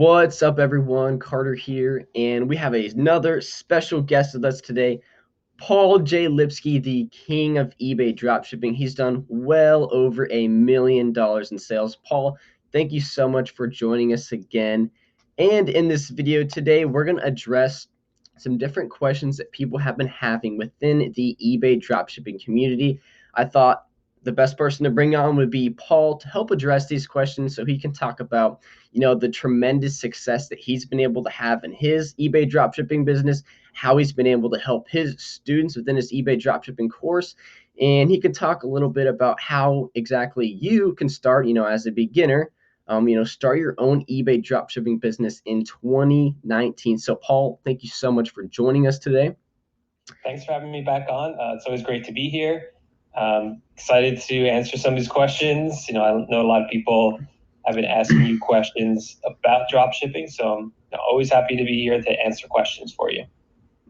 What's up, everyone? Carter here, and we have another special guest with us today, Paul J Lipsky, the king of eBay dropshipping. He's done well over $1 million in sales. Paul, thank you so much for joining us again. And in this video today, we're going to address some different questions that people have been having within the eBay dropshipping community. I thought the best person to bring on would be Paul to help address these questions so he can talk about, the tremendous success that he's been able to have in his eBay dropshipping business, how he's been able to help his students within his eBay dropshipping course. And he can talk a little bit about how exactly you can start, as a beginner, start your own eBay dropshipping business in 2019. So, Paul, thank you so much for joining us today. Thanks for having me back on. It's always great to be here. Excited to answer some of these questions. I know a lot of people have been asking you questions about dropshipping, so I'm always happy to be here to answer questions for you.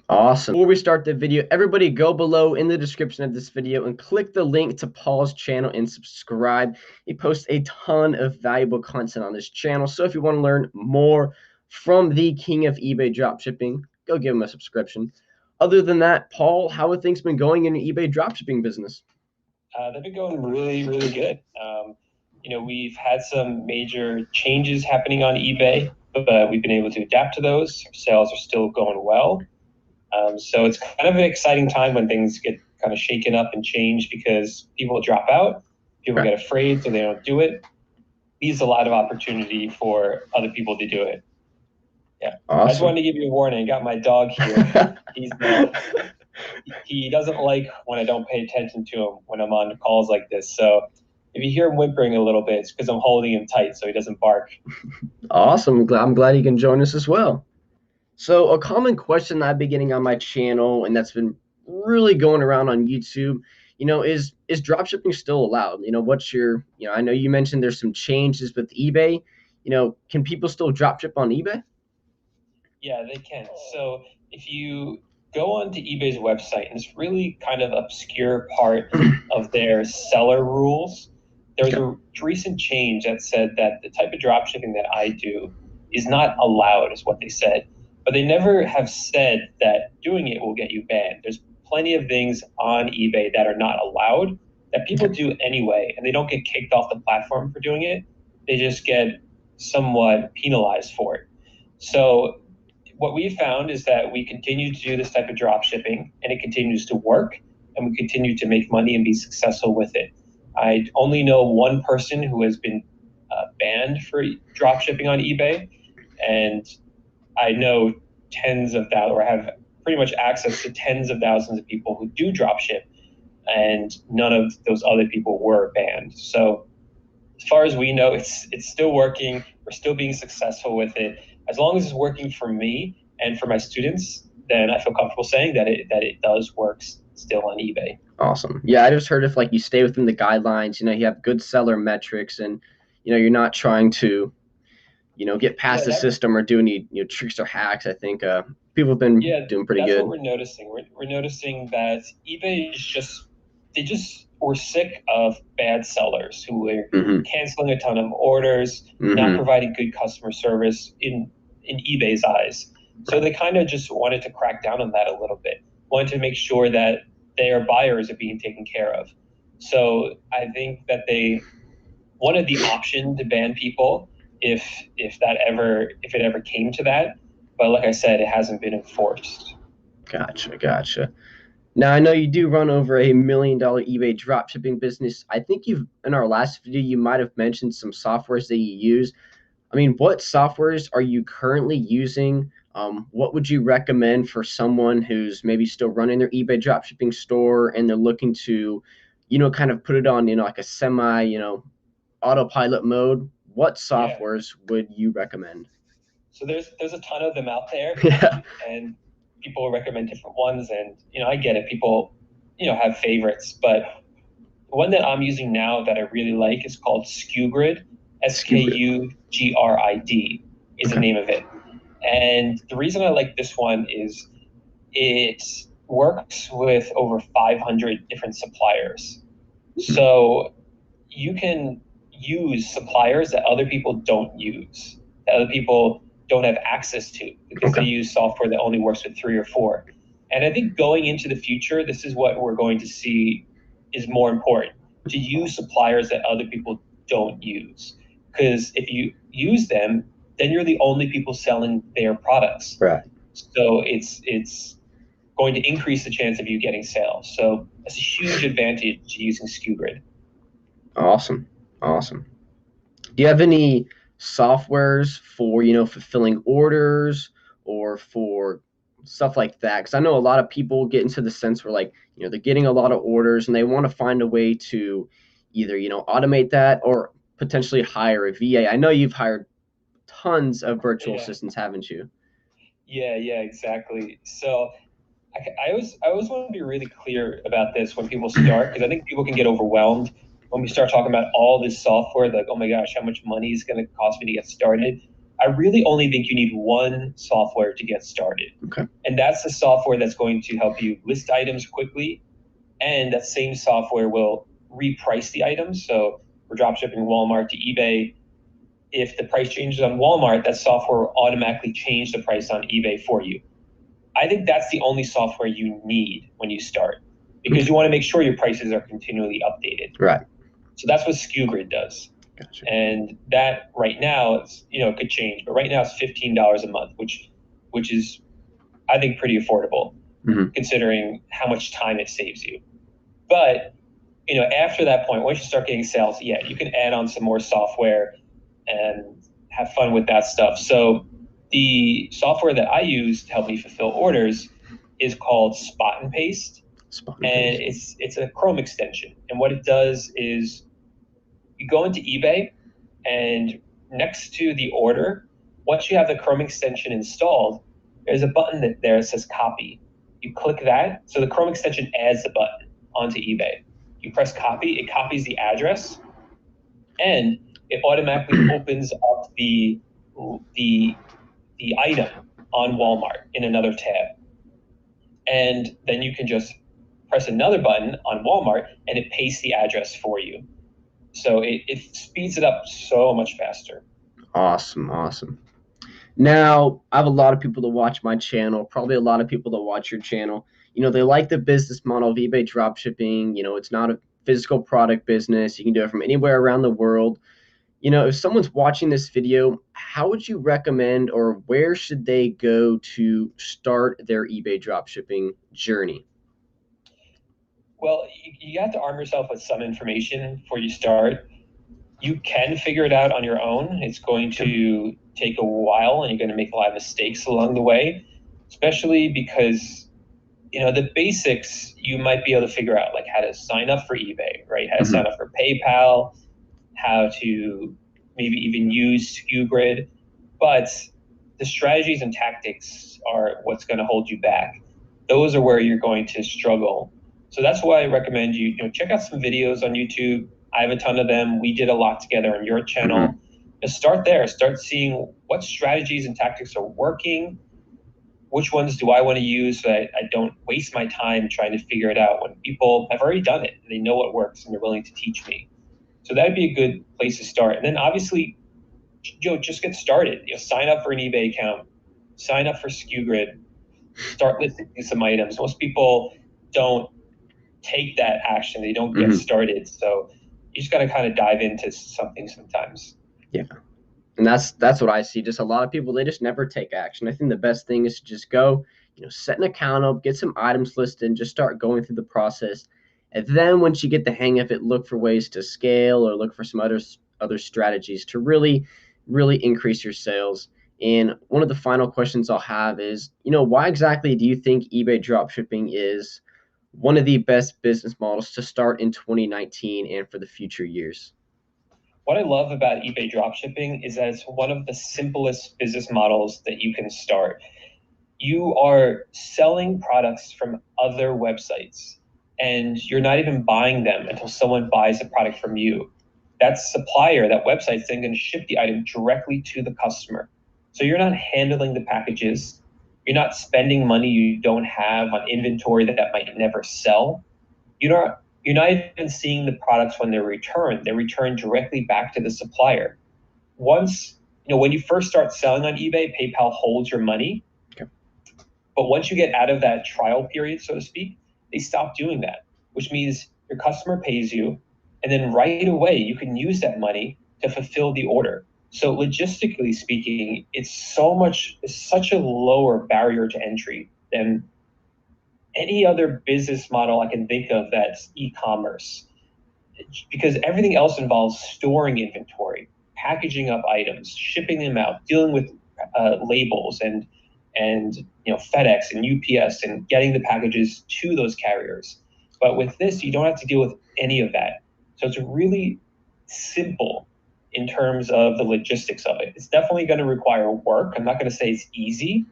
Awesome. Before we start the video, everybody go below in the description of this video and click the link to Paul's channel and subscribe. He posts a ton of valuable content on his channel. So if you want to learn more from the king of eBay dropshipping, go give him a subscription. Other than that, Paul, how have things been going in your eBay dropshipping business? They've been going really, really good. We've had some major changes happening on eBay, but we've been able to adapt to those. Our sales are still going well. So it's kind of an exciting time when things get kind of shaken up and changed because people drop out, people get afraid, so they don't do it. Leaves a lot of opportunity for other people to do it. Yeah. Awesome. I just wanted to give you a warning. I got my dog here. He doesn't like when I don't pay attention to him when I'm on calls like this. So if you hear him whimpering a little bit, it's because I'm holding him tight so he doesn't bark. Awesome. I'm glad he can join us as well. So a common question that I've been getting on my channel, and that's been really going around on YouTube, is dropshipping still allowed? What's your, I know you mentioned there's some changes with eBay. Can people still dropship on eBay? Yeah, they can. So if you go onto eBay's website, and it's really kind of obscure part of their seller rules, there was a recent change that said that the type of dropshipping that I do is not allowed, is what they said. But they never have said that doing it will get you banned. There's plenty of things on eBay that are not allowed that people do anyway, and they don't get kicked off the platform for doing it. They just get somewhat penalized for it. So what we found is that we continue to do this type of drop shipping and it continues to work and we continue to make money and be successful with it. I only know one person who has been banned for drop shipping on eBay, and I know tens of thousands, or have pretty much access to tens of thousands of people who do drop ship, and none of those other people were banned. So as far as we know, it's still working. We're still being successful with it. As long as it's working for me and for my students, then I feel comfortable saying that it does work still on eBay. Awesome. Yeah, I just heard if you stay within the guidelines, you have good seller metrics, and you're not trying to get past the system or do any tricks or hacks. I think people have been doing pretty good. That's what we're noticing. We're noticing that eBay is they just were sick of bad sellers who were canceling a ton of orders, not providing good customer service in eBay's eyes. So they kind of just wanted to crack down on that a little bit, wanted to make sure that their buyers are being taken care of. So I think that they wanted the option to ban people if it ever came to that. But like I said, it hasn't been enforced. Gotcha. Now, I know you do run over $1 million eBay dropshipping business. I think in our last video, you might have mentioned some softwares that you use. I mean, what softwares are you currently using? What would you recommend for someone who's maybe still running their eBay dropshipping store and they're looking to, kind of put it on, like a semi, autopilot mode? What softwares would you recommend? So there's a ton of them out there. Yeah. And people recommend different ones, and I get it. People have favorites, but the one that I'm using now that I really like is called SKUGrid. SKUGRID is the name of it. And the reason I like this one is it works with over 500 different suppliers. So you can use suppliers that other people don't use. that other people don't have access to because they Okay. use software that only works with 3 or 4. And I think going into the future, this is what we're going to see is more important, to use suppliers that other people don't use. Because if you use them, then you're the only people selling their products. Right. So it's going to increase the chance of you getting sales. So that's a huge advantage to using SKUGrid. Awesome. Awesome. Do you have any softwares for, fulfilling orders or for stuff like that? Because I know a lot of people get into the sense where, like, they're getting a lot of orders and they want to find a way to either, automate that or potentially hire a VA. I know you've hired tons of virtual Yeah, assistants, haven't you? yeah, exactly. So I always want to be really clear about this when people start, because I think people can get overwhelmed when we start talking about all this software, like, oh my gosh, how much money is going to cost me to get started? I really only think you need one software to get started. Okay. And that's the software that's going to help you list items quickly. And that same software will reprice the items. So we're dropshipping Walmart to eBay. If the price changes on Walmart, that software will automatically change the price on eBay for you. I think that's the only software you need when you start, because you want to make sure your prices are continually updated. Right. So that's what SKUGrid does. Gotcha. And that right now, it could change, but right now it's $15 a month, which is, I think, pretty affordable considering how much time it saves you. But after that point, once you start getting sales, yeah, you can add on some more software and have fun with that stuff. So the software that I use to help me fulfill orders is called Spot and Paste, Spot and and paste. it's a Chrome extension. And what it does is you go into eBay, and next to the order, once you have the Chrome extension installed, there's a button that says copy. You click that, so the Chrome extension adds the button onto eBay. You press copy, it copies the address, and it automatically opens up the item on Walmart in another tab. And then you can just press another button on Walmart and it pastes the address for you. So it speeds it up so much faster. Awesome. Awesome. Now, I have a lot of people that watch my channel, probably a lot of people that watch your channel. They like the business model of eBay dropshipping. It's not a physical product business. You can do it from anywhere around the world. If someone's watching this video, how would you recommend or where should they go to start their eBay dropshipping journey? Well, you have to arm yourself with some information before you start. You can figure it out on your own. It's going to take a while and you're going to make a lot of mistakes along the way, especially because the basics you might be able to figure out, like how to sign up for eBay, right? How to sign up for PayPal, how to maybe even use SKUGrid. But the strategies and tactics are what's going to hold you back. Those are where you're going to struggle. So that's why I recommend you check out some videos on YouTube. I have a ton of them. We did a lot together on your channel. Just start there. Start seeing what strategies and tactics are working. Which ones do I want to use so that I don't waste my time trying to figure it out when people have already done it and they know what works and they're willing to teach me. So that'd be a good place to start. And then obviously, just get started. Sign up for an eBay account, sign up for SKUGrid, start listing some items. Most people don't take that action. They don't get started. So you just got to kind of dive into something sometimes. Yeah. And that's what I see. Just a lot of people, they just never take action. I think the best thing is to just go, set an account up, get some items listed, and just start going through the process. And then once you get the hang of it, look for ways to scale or look for some other strategies to really, really increase your sales. And one of the final questions I'll have is, why exactly do you think eBay dropshipping is one of the best business models to start in 2019 and for the future years? What I love about eBay dropshipping is that it's one of the simplest business models that you can start. You are selling products from other websites and you're not even buying them until someone buys the product from you. That supplier, that website is then going to ship the item directly to the customer. So you're not handling the packages. You're not spending money you don't have on inventory that might never sell. You're not even seeing the products when they're returned. They're returned directly back to the supplier. Once When you first start selling on eBay, PayPal holds your money. Okay. But once you get out of that trial period, so to speak, they stop doing that, which means your customer pays you, and then right away you can use that money to fulfill the order. So logistically speaking, it's such a lower barrier to entry than any other business model I can think of that's e-commerce, because everything else involves storing inventory, packaging up items, shipping them out, dealing with labels and FedEx and UPS and getting the packages to those carriers. But with this, you don't have to deal with any of that. So it's really simple in terms of the logistics of it. It's definitely going to require work. I'm not going to say it's easy,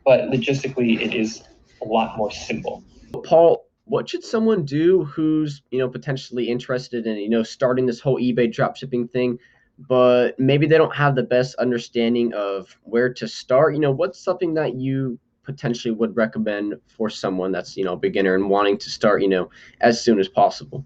but logistically, it is a lot more simple. Paul, what should someone do who's, potentially interested in, starting this whole eBay dropshipping thing, but maybe they don't have the best understanding of where to start? What's something that you potentially would recommend for someone that's, a beginner and wanting to start, as soon as possible?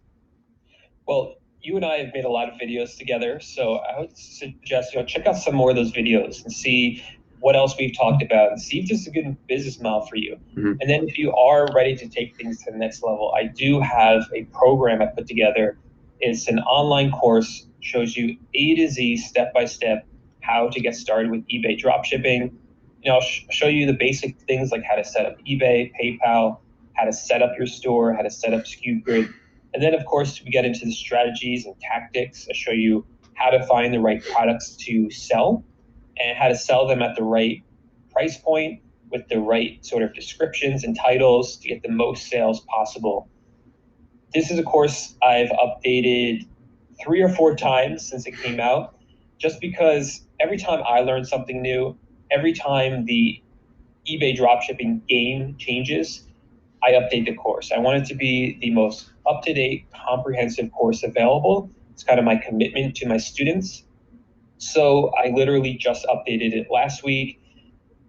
Well, you and I have made a lot of videos together, so I would suggest check out some more of those videos and see what else we've talked about and see if this is a good business model for you. Mm-hmm. And then if you are ready to take things to the next level, I do have a program I put together. It's an online course, shows you A to Z, step by step, how to get started with eBay dropshipping. I'll show you the basic things like how to set up eBay, PayPal, how to set up your store, how to set up SKU Grid. And then, of course, we get into the strategies and tactics. I show you how to find the right products to sell and how to sell them at the right price point with the right sort of descriptions and titles to get the most sales possible. This is a course I've updated 3 or 4 times since it came out, just because every time I learn something new, every time the eBay dropshipping game changes, I update the course. I want it to be the most up-to-date, comprehensive course available. It's kind of my commitment to my students. So I literally just updated it last week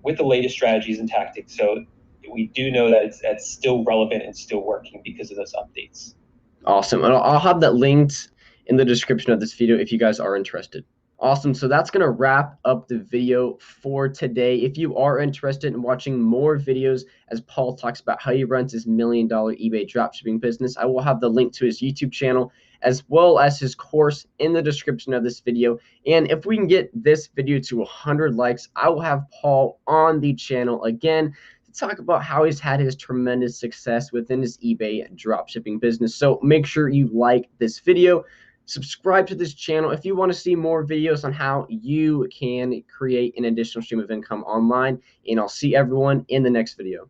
with the latest strategies and tactics. So we do know that that's still relevant and still working because of those updates. Awesome. And I'll have that linked in the description of this video if you guys are interested. Awesome. So that's going to wrap up the video for today. If you are interested in watching more videos as Paul talks about how he runs his $1 million eBay dropshipping business, I will have the link to his YouTube channel as well as his course in the description of this video. And if we can get this video to 100 likes, I will have Paul on the channel again to talk about how he's had his tremendous success within his eBay dropshipping business. So make sure you like this video. Subscribe to this channel if you want to see more videos on how you can create an additional stream of income online. And I'll see everyone in the next video.